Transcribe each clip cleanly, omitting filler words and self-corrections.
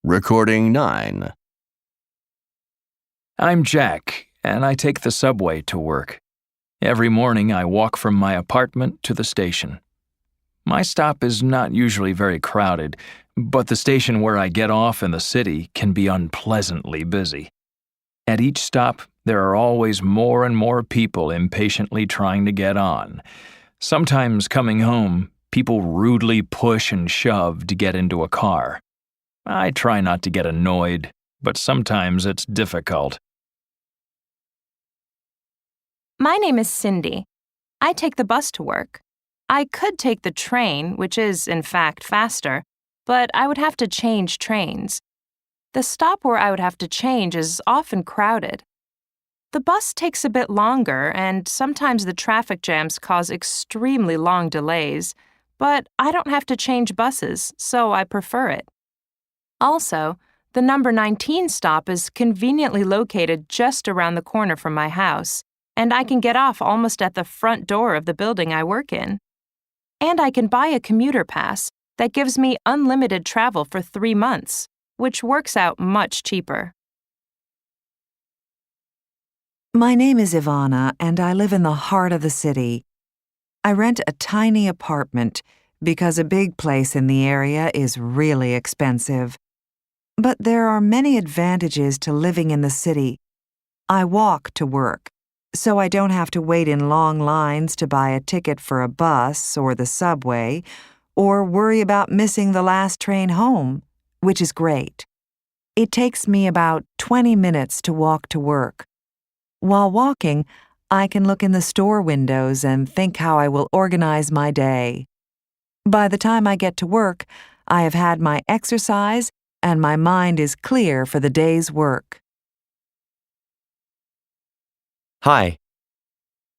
Recording 9. I'm Jack, and I take the subway to work. Every morning I walk from my apartment to the station. My stop is not usually very crowded, but the station where I get off in the city can be unpleasantly busy. At each stop, there are always more and more people impatiently trying to get on. Sometimes coming home, people rudely push and shove to get into a car. I try not to get annoyed, but sometimes it's difficult. My name is Cindy. I take the bus to work. I could take the train, which is, in fact, faster, but I would have to change trains. The stop where I would have to change is often crowded. The bus takes a bit longer, and sometimes the traffic jams cause extremely long delays, but I don't have to change buses, so I prefer it. Also, the number 19 stop is conveniently located just around the corner from my house, and I can get off almost at the front door of the building I work in. And I can buy a commuter pass that gives me unlimited travel for 3 months, which works out much cheaper. My name is Ivana, and I live in the heart of the city. I rent a tiny apartment because a big place in the area is really expensive. But there are many advantages to living in the city. I walk to work, so I don't have to wait in long lines to buy a ticket for a bus or the subway, or worry about missing the last train home, which is great. It takes me about 20 minutes to walk to work. While walking, I can look in the store windows and think how I will organize my day. By the time I get to work, I have had my exercise and my mind is clear for the day's work. Hi,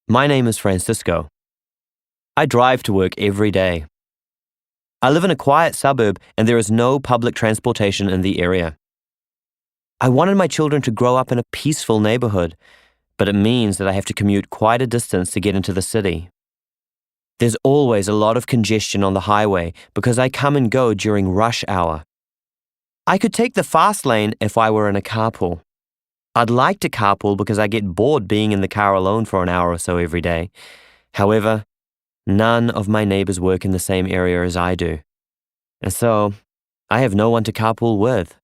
my name is Francisco. I drive to work every day. I live in a quiet suburb and there is no public transportation in the area. I wanted my children to grow up in a peaceful neighborhood, but it means that I have to commute quite a distance to get into the city. There's always a lot of congestion on the highway because I come and go during rush hour. I could take the fast lane if I were in a carpool. I'd like to carpool because I get bored being in the car alone for an hour or so every day. However, none of my neighbors work in the same area as I do. And so, I have no one to carpool with.